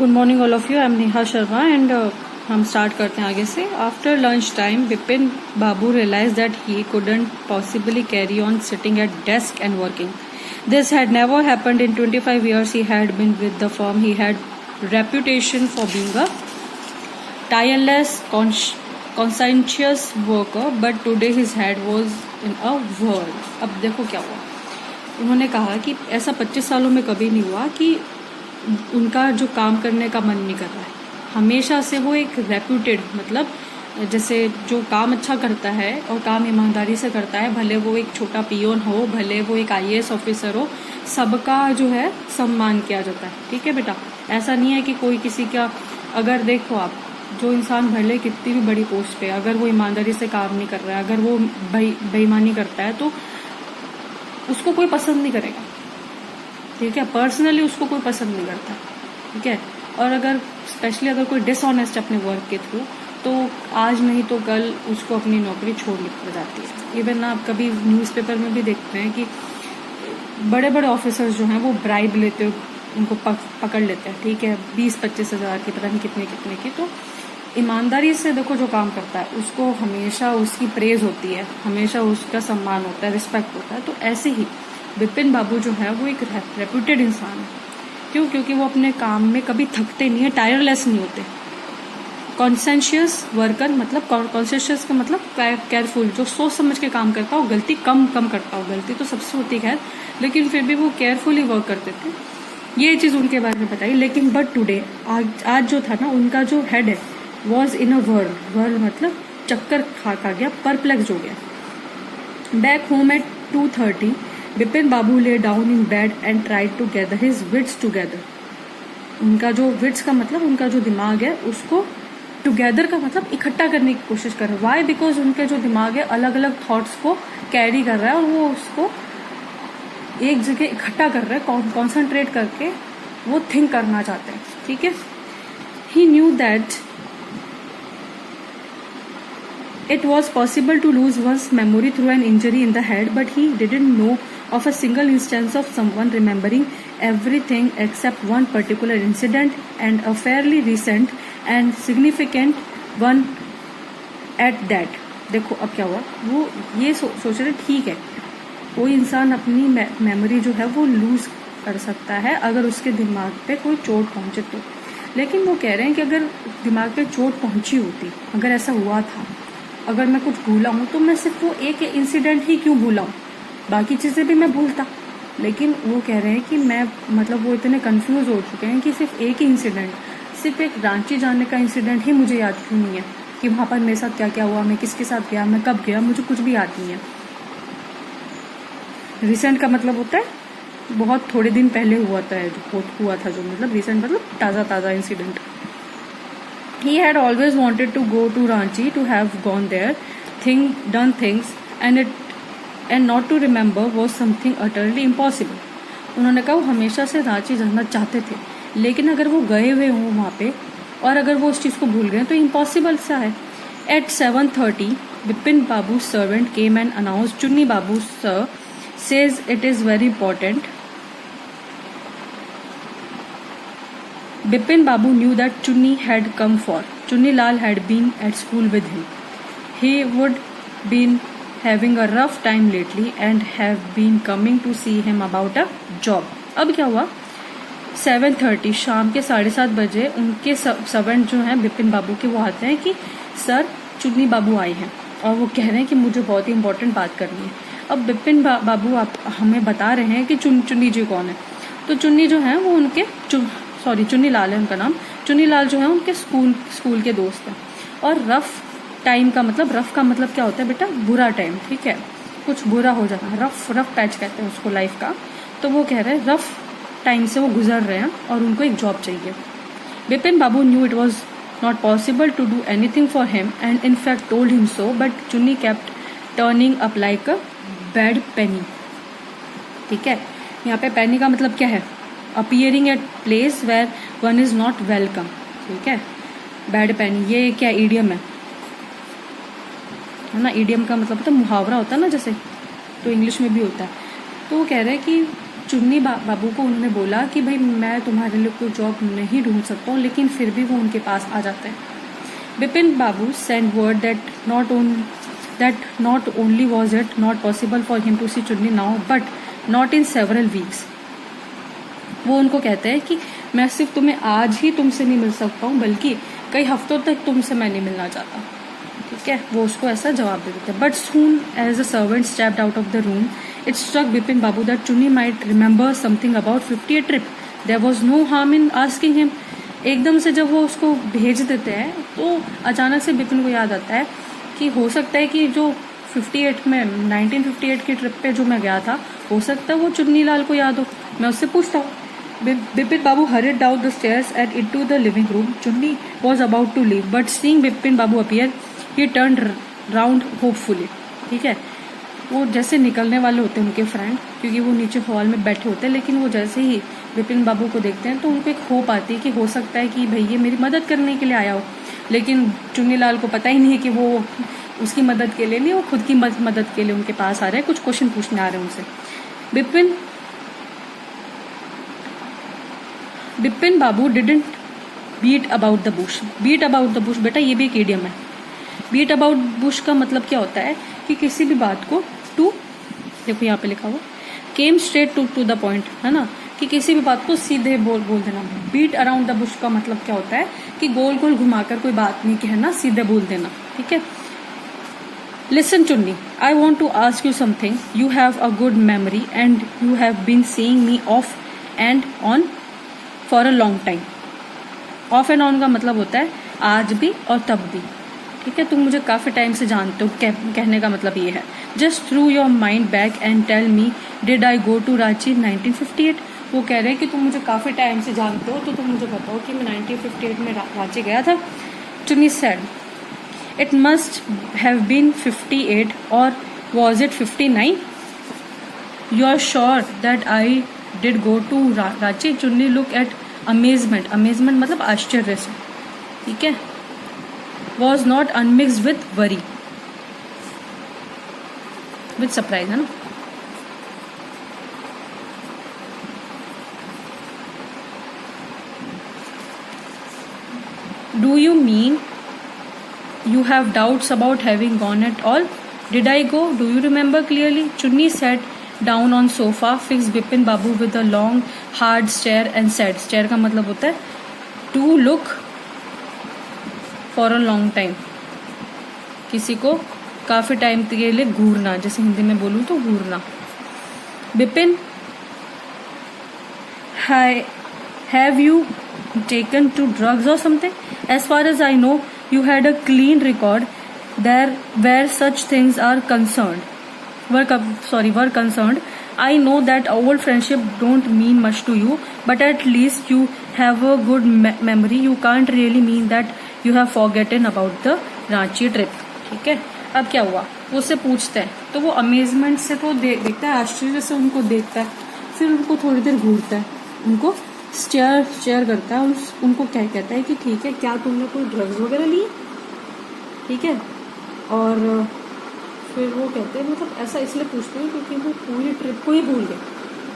Good morning all of you. I am Neha Sharma and हम start करते हैं आगे से। After lunch time Vipin Babu realize that he couldn't possibly carry on sitting at desk and working. This had never happened in 25 years he had been with the firm. He had reputation for being a tireless, conscientious worker, but today his head was in a whirl. अब देखो क्या हुआ. उन्होंने कहा कि ऐसा 25 सालों में कभी नहीं हुआ कि उनका जो काम करने का मन नहीं कर रहा है. हमेशा से वो एक रेप्यूटेड, मतलब जैसे जो काम अच्छा करता है और काम ईमानदारी से करता है, भले वो एक छोटा पियोन हो, भले वो एक IAS ऑफिसर हो, सबका जो है सम्मान किया जाता है. ठीक है बेटा, ऐसा नहीं है कि कोई किसी का, अगर देखो आप, जो इंसान भले कितनी भी बड़ी पोस्ट पे, अगर वो ईमानदारी से काम नहीं कर रहा है, अगर वो बेईमानी करता है, तो उसको कोई पसंद नहीं करेगा. ठीक है, पर्सनली उसको कोई पसंद नहीं करता. ठीक है, और अगर स्पेशली अगर कोई डिसऑनेस्ट अपने वर्क के थ्रू, तो आज नहीं तो कल उसको अपनी नौकरी छोड़नी पड़ जाती है. इवन आप कभी न्यूज़पेपर में भी देखते हैं कि बड़े बड़े ऑफिसर्स जो हैं वो ब्राइब लेते हो, उनको पकड़ लेते हैं. ठीक है, 20-25 हज़ार की, पता नहीं कितने कितने की. तो ईमानदारी से देखो जो काम करता है उसको हमेशा उसकी प्रेज होती है, हमेशा उसका सम्मान होता है, रिस्पेक्ट होता है. तो ऐसे ही विपिन बाबू जो है वो एक रेप्यूटेड इंसान है. क्यों? क्योंकि वो अपने काम में कभी थकते नहीं है, टायरलेस नहीं होते. कॉन्सेंशियस वर्कर, मतलब कॉन्शियस का मतलब केयरफुल, जो सोच समझ के काम करता हो, गलती कम करता हो. गलती तो सबसे होती है, लेकिन फिर भी वो केयरफुली वर्क करते थे. ये चीज़ उनके बारे में बताई. लेकिन बट टुडे, आज जो था ना, उनका जो हेड है वॉज इन अ वर्ल मतलब चक्कर खा गया, परप्लेक्स हो गया. Back home at 2:30 Vipin Babu lay down in bed and tried to gather his wits together. उनका जो विट्स का मतलब उनका जो दिमाग है, उसको टुगेदर का मतलब इकट्ठा करने की कोशिश कर रहे हैं. वाई? बिकॉज उनके जो दिमाग है अलग अलग थॉट्स को कैरी कर रहा है और वो उसको एक जगह इकट्ठा कर रहे हैं, कॉन्सेंट्रेट करके वो थिंक करना चाहते हैं. ठीक है, he knew that it was possible to lose one's memory through an injury in the head, but he didn't know of a single instance of someone remembering everything except one particular incident, and a fairly recent and significant one at that. देखो अब क्या हुआ. वो ये सोच रहे, ठीक है, कोई इंसान अपनी मेमोरी जो है वो लूज कर सकता है अगर उसके दिमाग पे कोई चोट पहुंचे तो. लेकिन वो कह रहे हैं कि अगर दिमाग पे चोट पहुंची होती, अगर ऐसा हुआ था, अगर मैं कुछ भूला हूँ, तो मैं सिर्फ वो एक इंसिडेंट ही क्यों भूला हूँ, बाकी चीज़ें भी मैं भूलता. लेकिन वो कह रहे हैं कि मैं, मतलब वो इतने कंफ्यूज हो चुके हैं कि सिर्फ एक ही इंसिडेंट, सिर्फ एक रांची जाने का इंसिडेंट ही मुझे याद क्यों नहीं है, कि वहाँ पर मेरे साथ क्या क्या हुआ, मैं किसके साथ गया, मैं कब गया, मुझे कुछ भी याद नहीं है. रिसेंट का मतलब होता है बहुत थोड़े दिन पहले हुआ था जो मतलब रिसेंट मतलब ताज़ा incident. He had always wanted to go to Ranchi, to have gone there, done things, and not to remember was something utterly impossible. उन्होंने कहा वो हमेशा से रांची जाना चाहते थे, लेकिन अगर वो गए हुए हों वहाँ पे और अगर वो उस चीज़ को भूल गए तो इम्पॉसिबल सा है. At 7:30, Bipin Babu's servant came and announced, Chunni Babu sir says it is very important. Bipin Babu knew that Chunni had come for. Chunni Lal had been at school with him. He would been having a rough time lately and have been coming to see him about a job. अब क्या हुआ, 7:30 शाम के 7:30 बजे उनके servant जो हैं बिपिन बाबू के, वो आते हैं कि सर चुन्नी बाबू आए हैं और वो कह रहे हैं कि मुझे बहुत ही इंपॉर्टेंट बात करनी है. अब बिपिन बाबू आप हमें बता रहे हैं कि चुन्नी जी कौन है. तो चुन्नी जो है वो उनके चुन्नी लाल है उनका नाम. चुन्नी लाल जो है उनके स्कूल के दोस्त हैं. और रफ का मतलब क्या होता है बेटा, बुरा टाइम. ठीक है, कुछ बुरा हो जाना, रफ पैच कहते हैं उसको लाइफ का. तो वो कह रहे हैं रफ टाइम से वो गुजर रहे हैं और उनको एक जॉब चाहिए. Bipin Babu knew it was not possible to do anything for him and in fact told him so, but Chunni kept turning up like a bad penny. ठीक है, यहाँ पे पेनी का मतलब क्या है, appearing at place where one is not welcome. ठीक है, बैड पेनी, ये क्या ईडियम है ना. ईडियम का मतलब होता है मुहावरा, होता है ना जैसे, तो इंग्लिश में भी होता है. तो वो कह रहे हैं कि चुन्नी बाबू को उन्होंने बोला कि भाई मैं तुम्हारे लिए कोई जॉब नहीं ढूंढ सकता हूँ, लेकिन फिर भी वो उनके पास आ जाते हैं. Bipin Babu send word that not only was it not possible for him to see Chunni now, but not in several weeks. वो उनको कहते हैं कि मैं सिर्फ तुम्हें आज ही तुमसे नहीं मिल सकता हूँ, बल्कि कई हफ्तों तक तुमसे मैं नहीं मिलना चाहता. ठीक है, वो उसको ऐसा जवाब दे देते हैं. But soon as the servant stepped out of the room, it struck Bipin Babu that Chunni might remember something about 58 trip. There was no harm in asking him. एकदम से जब वो उसको भेज देते हैं तो अचानक से बिपिन को याद आता है कि हो सकता है कि जो 1958 की ट्रिप पे जो मैं गया था, हो सकता है वो चुन्नी लाल को याद हो. मैं उससे पूछता हूँ. Bipin Babu hurried down the stairs and into the living room. Chunni was about to leave, but seeing Bipin Babu appear, he turned round hopefully. ठीक है, वो जैसे निकलने वाले होते हैं उनके फ्रेंड, क्योंकि वो नीचे हॉल में बैठे होते हैं, लेकिन वो जैसे ही बिपिन बाबू को देखते हैं तो उनको एक होप आती है कि हो सकता है कि भाई ये मेरी मदद करने के लिए आया हो. लेकिन चुन्नी लाल को पता ही नहीं है कि वो उसकी मदद के लिए नहीं, वो खुद की मदद के लिए उनके पास आ रहे हैं, कुछ क्वेश्चन पूछने आ रहे हैं उनसे. Bipin Babu didn't beat about the bush. Beat about the bush बेटा ये भी एक इडियम है. बीट अबाउट बुश का मतलब क्या होता है कि किसी भी बात को देखो यहाँ पे लिखा हुआ केम स्ट्रेट टू द पॉइंट, है ना, कि किसी भी बात को सीधे बोल देना. बीट अराउंड द बुश का मतलब क्या होता है कि गोल गोल घुमाकर कोई बात नहीं कहना, सीधे बोल देना. ठीक है. Listen Chunni, I want to ask you something. You have a good memory and you have been seeing me off and on for a long time. Off and on का मतलब होता है आज भी और तब भी. ठीक है, तुम मुझे काफी टाइम से जानते हो, कहने का मतलब ये है. Just through your mind back and tell me, did I go to Ranchi 1958. वो कह रहे हैं कि तुम मुझे काफी टाइम से जानते हो, तो तुम मुझे बताओ कि मैं 1958 में रांची गया था. Chunni said, it must have been 58 or was it 59? You are sure that I did go to Ranchi? Chunni look eight amazement. Amazement मतलब आश्चर्य से. ठीक है. Was not unmixed with worry, with surprise, है ना. Do you mean you have doubts about having gone at all? Did I go? Do you remember clearly? Chunni sat down on sofa, fixed Bipin Babu with a long, hard stare and said, stare का मतलब होता है to look for a long time. किसी को काफी time के लिए घूरना, जैसे हिंदी में बोलूँ तो घूरना. Bipin, have you taken to drugs or something? As far as I know, you had a clean record there where such things are concerned. Were concerned. I know that old friendship don't mean much to you, but at least you have a good memory. You can't really mean that you have forgotten about the Ranchi trip. ठीक है. अब क्या हुआ, वो उससे पूछते हैं तो वो अमेजमेंट से तो देखता है, आश्चर्य से उनको देखता है, फिर उनको थोड़ी देर घूरता है, उनको स्टेयर करता है और उनको क्या कहता है कि ठीक है, क्या तुमने कोई ड्रग्स वगैरह ली? ठीक है. और फिर वो कहते हैं, मतलब ऐसा इसलिए पूछते हैं क्योंकि वो पूरी ट्रिप को ही भूल गए.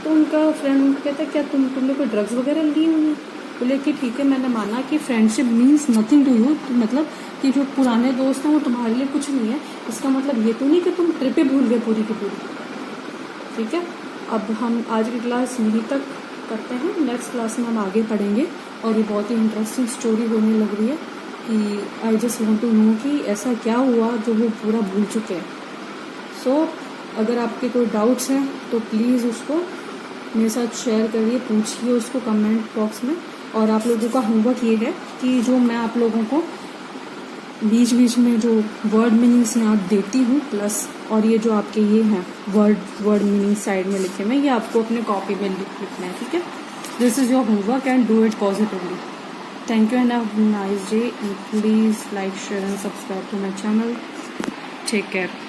तो उनका फ्रेंड उनको कहता है क्या तुमने कोई ड्रग्स वगैरह ली हुई? बोले कि ठीक है, मैंने माना कि friendship means nothing to you, मतलब कि जो पुराने दोस्त हैं वो तुम्हारे लिए कुछ नहीं है. इसका मतलब ये तो नहीं कि तुम ट्रिप ही भूल गए पूरी की पूरी. ठीक है. अब हम आज की क्लास यहीं तक करते हैं. नेक्स्ट क्लास में हम आगे पढ़ेंगे और ये बहुत ही इंटरेस्टिंग स्टोरी होने लग रही है कि I just want to know कि ऐसा क्या हुआ जो वो पूरा भूल चुके हैं. सो अगर आपके कोई डाउट्स हैं तो प्लीज़ उसको मेरे साथ शेयर करिए, पूछिए उसको कमेंट बॉक्स में. और आप लोगों का होमवर्क ये है कि जो मैं आप लोगों को बीच बीच में जो वर्ड मीनिंग्स यहाँ देती हूँ प्लस और ये जो आपके ये हैं वर्ड मीनिंग साइड में लिखे हुए, ये आपको अपने कॉपी में लिखना है. ठीक है. This is your homework and do it positively. Thank you and have a nice day, and please like, share and subscribe to my channel. Take care.